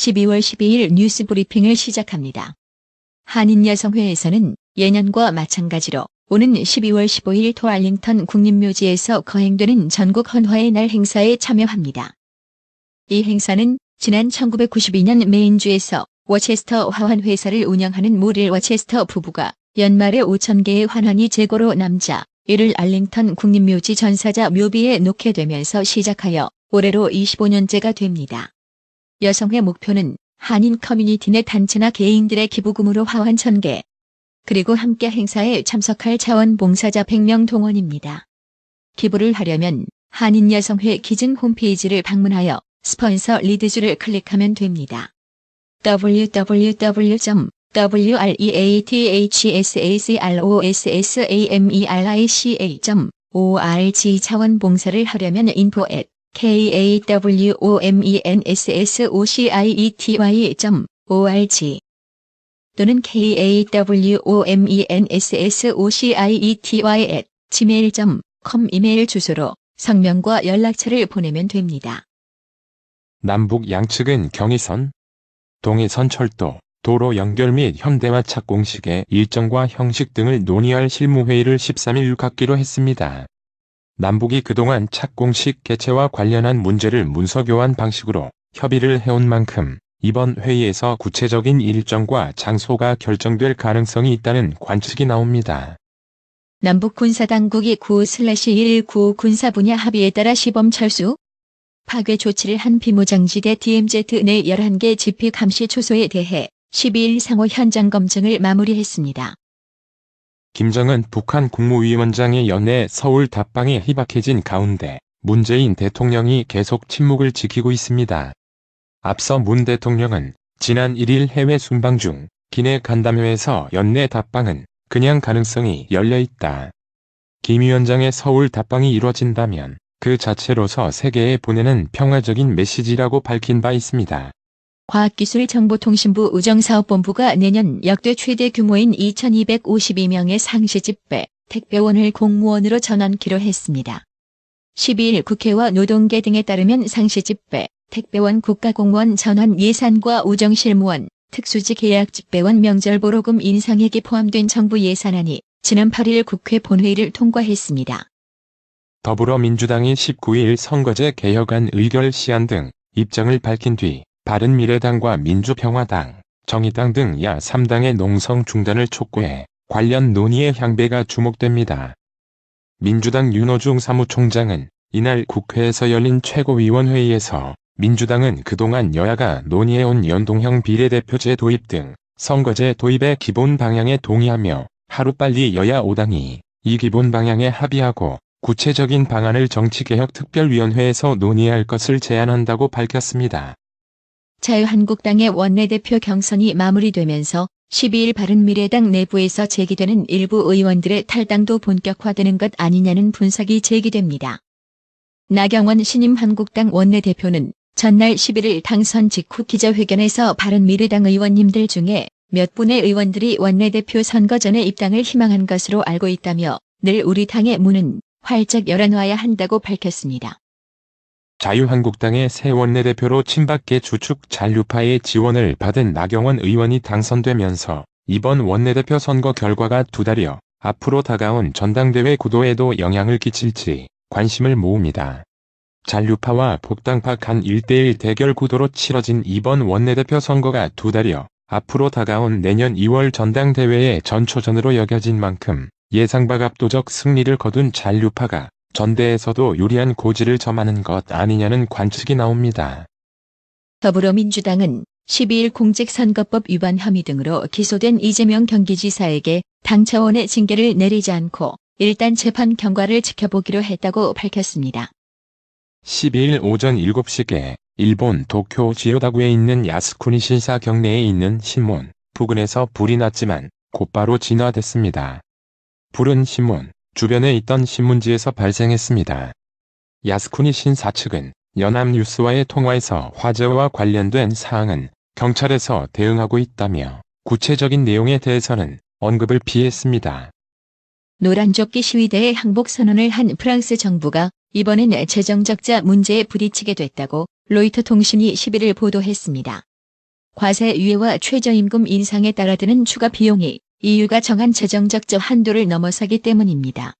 12월 12일 뉴스 브리핑을 시작합니다. 한인여성회에서는 예년과 마찬가지로 오는 12월 15일 토알링턴 국립묘지에서 거행되는 전국 헌화의 날 행사에 참여합니다. 이 행사는 지난 1992년 메인주에서 워체스터 화환회사를 운영하는 모릴 워체스터 부부가 연말에 5,000개의 환환이 재고로 남자 이를 알링턴 국립묘지 전사자 묘비에 놓게 되면서 시작하여 올해로 25년째가 됩니다. 여성회 목표는 한인 커뮤니티 내 단체나 개인들의 기부금으로 화환 1,000개, 그리고 함께 행사에 참석할 자원봉사자 100명 동원입니다. 기부를 하려면 한인여성회 기증 홈페이지를 방문하여 스폰서 리드주를 클릭하면 됩니다. www.reathsaclossamerica.org 자원봉사를 하려면 info@kawomenssociety.org 또는 kawomenssociety@gmail.com 이메일 주소로 성명과 연락처를 보내면 됩니다. 남북 양측은 경의선, 동해선 철도, 도로 연결 및 현대화 착공식의 일정과 형식 등을 논의할 실무회의를 13일 갖기로 했습니다. 남북이 그동안 착공식 개최와 관련한 문제를 문서교환 방식으로 협의를 해온 만큼 이번 회의에서 구체적인 일정과 장소가 결정될 가능성이 있다는 관측이 나옵니다. 남북 군사당국이 9/119 군사 분야 합의에 따라 시범 철수, 파괴 조치를 한 비무장지대 DMZ 내 11개 지피 감시 초소에 대해 12일 상호 현장 검증을 마무리했습니다. 김정은 북한 국무위원장의 연내 서울 답방에 희박해진 가운데 문재인 대통령이 계속 침묵을 지키고 있습니다. 앞서 문 대통령은 지난 1일 해외 순방 중 기내 간담회에서 연내 답방은 그냥 가능성이 열려있다. 김 위원장의 서울 답방이 이뤄진다면 그 자체로서 세계에 보내는 평화적인 메시지라고 밝힌 바 있습니다. 과학기술정보통신부 우정사업본부가 내년 역대 최대 규모인 2,252명의 상시집배, 택배원을 공무원으로 전환키로 했습니다. 12일 국회와 노동계 등에 따르면 상시집배, 택배원 국가공무원 전환 예산과 우정실무원, 특수직 계약집배원 명절보로금 인상액이 포함된 정부 예산안이 지난 8일 국회 본회의를 통과했습니다. 더불어민주당이 19일 선거제 개혁안 의결 시안 등 입장을 밝힌 뒤 바른미래당과 민주평화당, 정의당 등 야 3당의 농성 중단을 촉구해 관련 논의의 향배가 주목됩니다. 민주당 윤호중 사무총장은 이날 국회에서 열린 최고위원회의에서 민주당은 그동안 여야가 논의해온 연동형 비례대표제 도입 등 선거제 도입의 기본 방향에 동의하며 하루빨리 여야 5당이 이 기본 방향에 합의하고 구체적인 방안을 정치개혁특별위원회에서 논의할 것을 제안한다고 밝혔습니다. 자유한국당의 원내대표 경선이 마무리되면서 12일 바른미래당 내부에서 제기되는 일부 의원들의 탈당도 본격화되는 것 아니냐는 분석이 제기됩니다. 나경원 신임 한국당 원내대표는 전날 11일 당선 직후 기자회견에서 바른미래당 의원님들 중에 몇 분의 의원들이 원내대표 선거 전에 입당을 희망한 것으로 알고 있다며 늘 우리 당의 문은 활짝 열어놔야 한다고 밝혔습니다. 자유한국당의 새 원내대표로 친박계 주축 잔류파의 지원을 받은 나경원 의원이 당선되면서 이번 원내대표 선거 결과가 두 달여 앞으로 다가온 전당대회 구도에도 영향을 끼칠지 관심을 모읍니다. 잔류파와 복당파 간 1대1 대결 구도로 치러진 이번 원내대표 선거가 두 달여 앞으로 다가온 내년 2월 전당대회의 전초전으로 여겨진 만큼 예상박 압도적 승리를 거둔 잔류파가 전대에서도 유리한 고지를 점하는 것 아니냐는 관측이 나옵니다. 더불어민주당은 12일 공직선거법 위반 혐의 등으로 기소된 이재명 경기지사에게 당 차원의 징계를 내리지 않고 일단 재판 경과를 지켜보기로 했다고 밝혔습니다. 12일 오전 7시께 일본 도쿄 지요다구에 있는 야스쿠니 신사 경내에 있는 신문 부근에서 불이 났지만 곧바로 진화됐습니다. 불은 신문 주변에 있던 신문지에서 발생했습니다. 야스쿠니 신사 측은 연합뉴스와의 통화에서 화재와 관련된 사항은 경찰에서 대응하고 있다며 구체적인 내용에 대해서는 언급을 피했습니다. 노란조끼 시위대에 항복 선언을 한 프랑스 정부가 이번엔 재정 적자 문제에 부딪히게 됐다고 로이터 통신이 11일 보도했습니다. 과세 유예와 최저임금 인상에 따라 드는 추가 비용이 EU가 정한 재정적 한도를 넘어서기 때문입니다.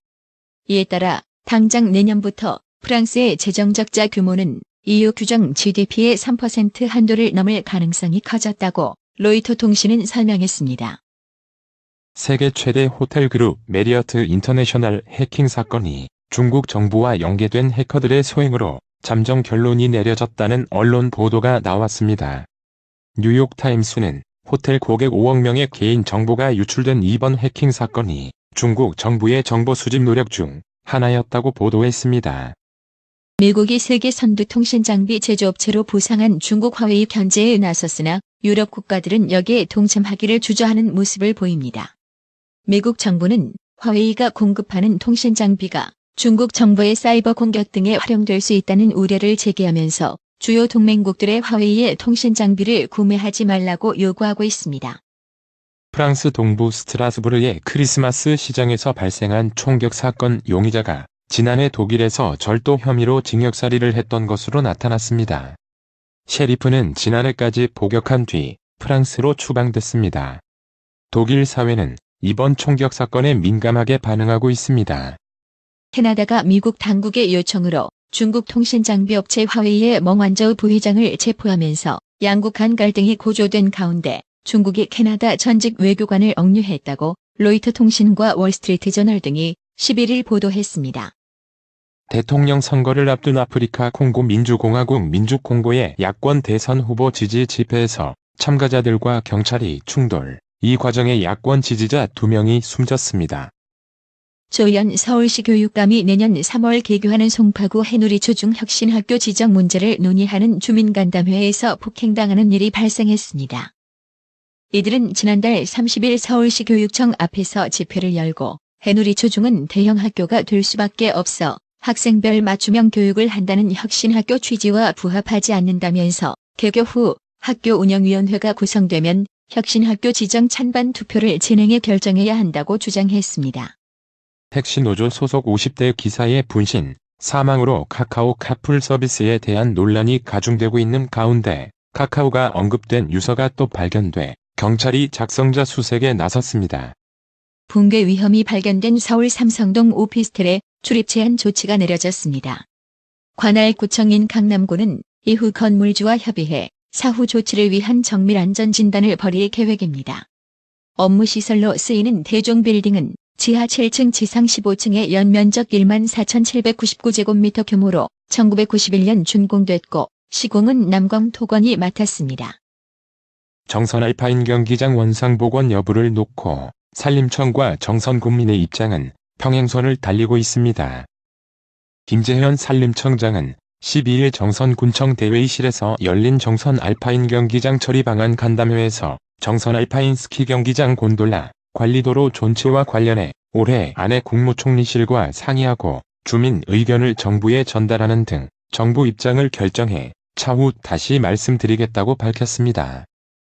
이에 따라 당장 내년부터 프랑스의 재정적자 규모는 EU 규정 GDP의 3% 한도를 넘을 가능성이 커졌다고 로이터 통신은 설명했습니다. 세계 최대 호텔 그룹 메리어트 인터내셔널 해킹 사건이 중국 정부와 연계된 해커들의 소행으로 잠정 결론이 내려졌다는 언론 보도가 나왔습니다. 뉴욕타임스는 호텔 고객 5억 명의 개인 정보가 유출된 이번 해킹 사건이 중국 정부의 정보 수집 노력 중 하나였다고 보도했습니다. 미국이 세계 선두 통신 장비 제조업체로 부상한 중국 화웨이 견제에 나섰으나 유럽 국가들은 여기에 동참하기를 주저하는 모습을 보입니다. 미국 정부는 화웨이가 공급하는 통신 장비가 중국 정부의 사이버 공격 등에 활용될 수 있다는 우려를 제기하면서 주요 동맹국들의 화웨이의 통신 장비를 구매하지 말라고 요구하고 있습니다. 프랑스 동부 스트라스부르의 크리스마스 시장에서 발생한 총격 사건 용의자가 지난해 독일에서 절도 혐의로 징역살이를 했던 것으로 나타났습니다. 셰리프는 지난해까지 복역한 뒤 프랑스로 추방됐습니다. 독일 사회는 이번 총격 사건에 민감하게 반응하고 있습니다. 캐나다가 미국 당국의 요청으로 중국 통신장비업체 화웨이의 멍완저우 부회장을 체포하면서 양국 간 갈등이 고조된 가운데 중국이 캐나다 전직 외교관을 억류했다고 로이터 통신과 월스트리트저널 등이 11일 보도했습니다. 대통령 선거를 앞둔 아프리카 콩고 민주공화국 민주콩고의 야권 대선 후보 지지 집회에서 참가자들과 경찰이 충돌, 이 과정에 야권 지지자 2명이 숨졌습니다. 조현 서울시 교육감이 내년 3월 개교하는 송파구 해누리초 중혁신학교 지정 문제를 논의하는 주민간담회에서 폭행당하는 일이 발생했습니다. 이들은 지난달 30일 서울시 교육청 앞에서 집회를 열고 해누리초 중은 대형 학교가 될 수밖에 없어 학생별 맞춤형 교육을 한다는 혁신학교 취지와 부합하지 않는다면서 개교 후 학교 운영위원회가 구성되면 혁신학교 지정 찬반 투표를 진행해 결정해야 한다고 주장했습니다. 택시노조 소속 50대 기사의 분신, 사망으로 카카오 카풀 서비스에 대한 논란이 가중되고 있는 가운데 카카오가 언급된 유서가 또 발견돼 경찰이 작성자 수색에 나섰습니다. 붕괴 위험이 발견된 서울 삼성동 오피스텔에 출입 제한 조치가 내려졌습니다. 관할구청인 강남구는 이후 건물주와 협의해 사후 조치를 위한 정밀 안전진단을 벌일 계획입니다. 업무시설로 쓰이는 대종빌딩은 지하 7층 지상 15층의 연면적 14,799제곱미터 규모로 1991년 준공됐고 시공은 남광토건이 맡았습니다. 정선 알파인 경기장 원상 복원 여부를 놓고 산림청과 정선군민의 입장은 평행선을 달리고 있습니다. 김재현 산림청장은 12일 정선군청 대회의실에서 열린 정선 알파인 경기장 처리 방안 간담회에서 정선 알파인 스키 경기장 곤돌라 관리도로 존치와 관련해 올해 안에 국무총리실과 상의하고 주민 의견을 정부에 전달하는 등 정부 입장을 결정해 차후 다시 말씀드리겠다고 밝혔습니다.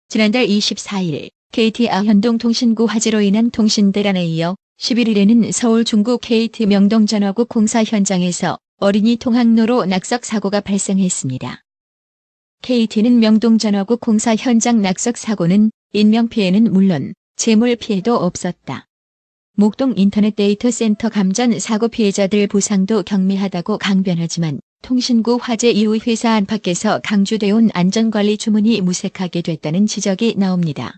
지난달 24일 KT 아현동 통신구 화재로 인한 통신대란에 이어 11일에는 서울 중구 KT 명동전화국 공사 현장에서 어린이 통학로로 낙석 사고가 발생했습니다. KT는 명동전화국 공사 현장 낙석 사고는 인명피해는 물론 재물 피해도 없었다. 목동 인터넷 데이터 센터 감전 사고 피해자들 보상도 경미하다고 강변하지만 통신구 화재 이후 회사 안팎에서 강조돼온 안전관리 주문이 무색하게 됐다는 지적이 나옵니다.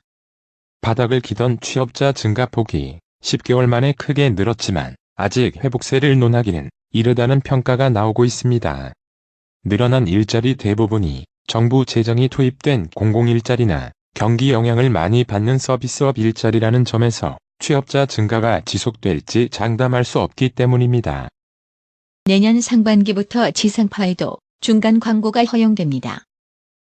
바닥을 기던 취업자 증가폭이 10개월 만에 크게 늘었지만 아직 회복세를 논하기는 이르다는 평가가 나오고 있습니다. 늘어난 일자리 대부분이 정부 재정이 투입된 공공일자리나 경기 영향을 많이 받는 서비스업 일자리라는 점에서 취업자 증가가 지속될지 장담할 수 없기 때문입니다. 내년 상반기부터 지상파에도 중간 광고가 허용됩니다.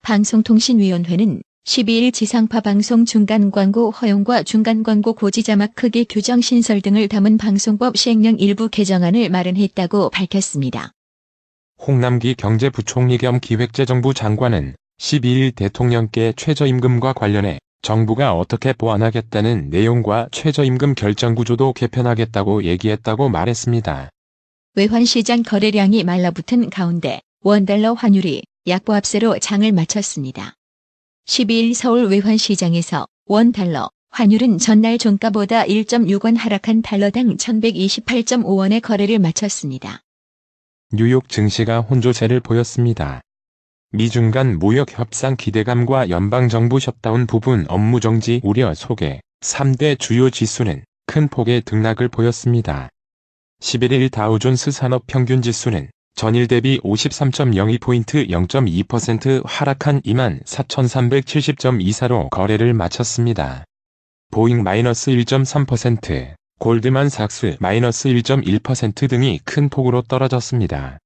방송통신위원회는 12일 지상파 방송 중간 광고 허용과 중간 광고 고지 자막 크기 규정 신설 등을 담은 방송법 시행령 일부 개정안을 마련했다고 밝혔습니다. 홍남기 경제부총리 겸 기획재정부 장관은 12일 대통령께 최저임금과 관련해 정부가 어떻게 보완하겠다는 내용과 최저임금 결정구조도 개편하겠다고 얘기했다고 말했습니다. 외환시장 거래량이 말라붙은 가운데 원달러 환율이 약보합세로 장을 마쳤습니다. 12일 서울 외환시장에서 원달러 환율은 전날 종가보다 1.6원 하락한 달러당 1128.5원의 거래를 마쳤습니다. 뉴욕 증시가 혼조세를 보였습니다. 미중 간 무역 협상 기대감과 연방정부 셧다운 부분 업무 정지 우려 속에 3대 주요 지수는 큰 폭의 등락을 보였습니다. 11일 다우존스 산업평균지수는 전일 대비 53.02포인트 0.2% 하락한 24,370.24로 거래를 마쳤습니다. 보잉 마이너스 1.3%, 골드만삭스 마이너스 1.1% 등이 큰 폭으로 떨어졌습니다.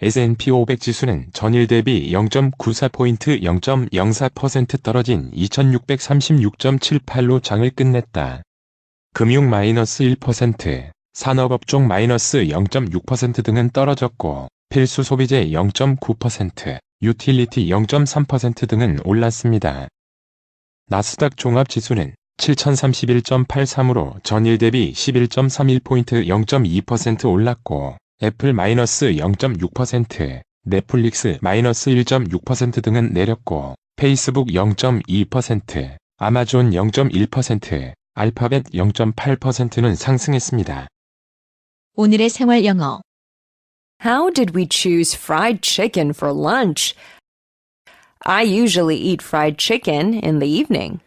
S&P 500 지수는 전일 대비 0.94포인트 0.04% 떨어진 2636.78로 장을 끝냈다. 금융 마이너스 1%, 산업업종 마이너스 0.6% 등은 떨어졌고 필수 소비재 0.9%, 유틸리티 0.3% 등은 올랐습니다. 나스닥 종합지수는 7031.83으로 전일 대비 11.31포인트 0.2% 올랐고 애플 마이너스 0.6%, 넷플릭스 마이너스 1.6% 등은 내렸고 페이스북 0.2%, 아마존 0.1%, 알파벳 0.8%는 상승했습니다. 오늘의 생활 영어. How did we choose fried chicken for lunch? I usually eat fried chicken in the evening.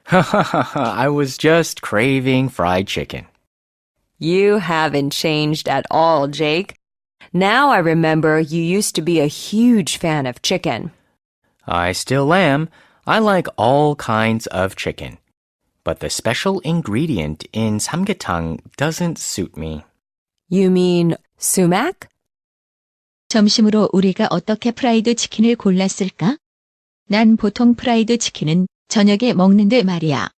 I was just craving fried chicken. You haven't changed at all, Jake. Now I remember you used to be a huge fan of chicken. I still am. I like all kinds of chicken. But the special ingredient in samgyetang doesn't suit me. You mean sumac? 점심으로 우리가 어떻게 프라이드 치킨을 골랐을까? 난 보통 프라이드 치킨은 저녁에 먹는데 말이야.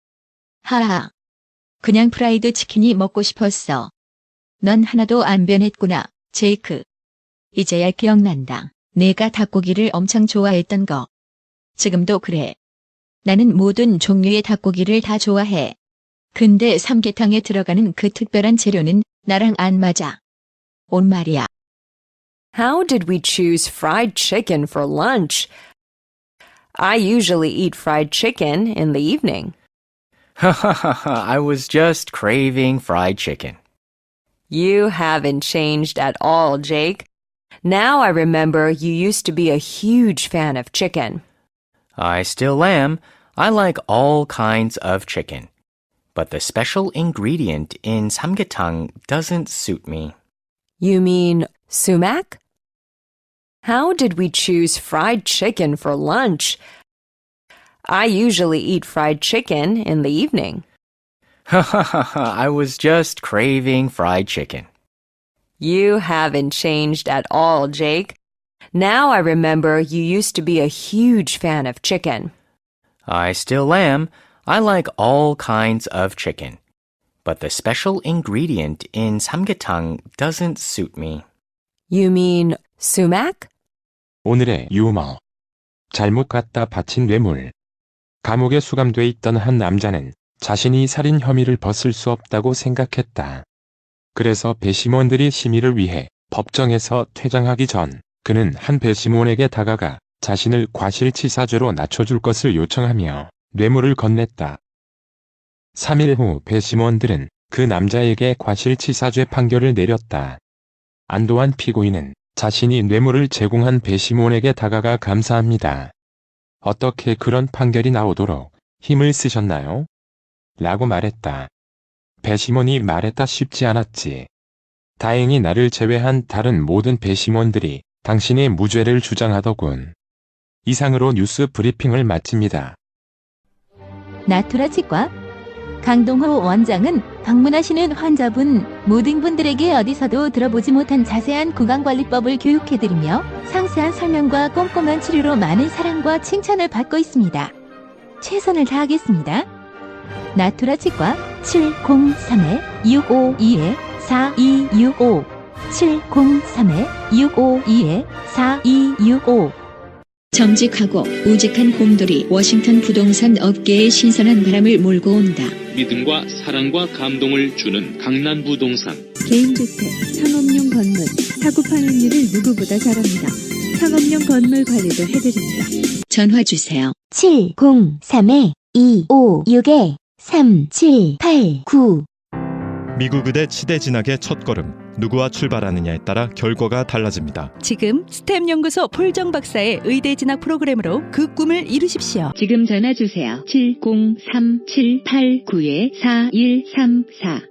하하. 그냥 프라이드 치킨이 먹고 싶었어. 넌 하나도 안 변했구나, 제이크. 이제야 기억난다. 내가 닭고기를 엄청 좋아했던 거. 지금도 그래. 나는 모든 종류의 닭고기를 다 좋아해. 근데 삼계탕에 들어가는 그 특별한 재료는 나랑 안 맞아. 온 말이야. How did we choose fried chicken for lunch? I usually eat fried chicken in the evening. I was just craving fried chicken. You haven't changed at all, Jake. Now I remember you used to be a huge fan of chicken. I still am. I like all kinds of chicken. But the special ingredient in samgyetang doesn't suit me. You mean sumac? How did we choose fried chicken for lunch? I usually eat fried chicken in the evening. I was just craving fried chicken. You haven't changed at all, Jake. Now I remember you used to be a huge fan of chicken. I still am. I like all kinds of chicken. But the special ingredient in samgyetang doesn't suit me. You mean sumac? 오늘의 유머. 잘못 갖다 바친 뇌물. 감옥에 수감돼 있던 한 남자는 자신이 살인 혐의를 벗을 수 없다고 생각했다. 그래서 배심원들이 심의를 위해 법정에서 퇴장하기 전 그는 한 배심원에게 다가가 자신을 과실치사죄로 낮춰줄 것을 요청하며 뇌물을 건넸다. 3일 후 배심원들은 그 남자에게 과실치사죄 판결을 내렸다. 안도한 피고인은 자신이 뇌물을 제공한 배심원에게 다가가 감사합니다. 어떻게 그런 판결이 나오도록 힘을 쓰셨나요? 라고 말했다. 배심원이 말했다. 쉽지 않았지. 다행히 나를 제외한 다른 모든 배심원들이 당신의 무죄를 주장하더군. 이상으로 뉴스 브리핑을 마칩니다. 나투라 치과 강동호 원장은 방문하시는 환자분 모든 분들에게 어디서도 들어보지 못한 자세한 구강관리법을 교육해드리며 상세한 설명과 꼼꼼한 치료로 많은 사랑과 칭찬을 받고 있습니다. 최선을 다하겠습니다. 나투라 치과 703-652-4265 703-652-4265 정직하고 우직한 곰돌이 워싱턴 부동산 업계에 신선한 바람을 몰고 온다. 믿음과 사랑과 감동을 주는 강남부동산. 개인주택, 상업용 건물, 사고 파행률을 누구보다 잘합니다. 상업용 건물 관리도 해드립니다. 전화 주세요. 703-256-378-9 미국 의대 치대 진학의 첫걸음, 누구와 출발하느냐에 따라 결과가 달라집니다. 지금 스템 연구소 폴정 박사의 의대 진학 프로그램으로 그 꿈을 이루십시오. 지금 전화 주세요. 703-789-4134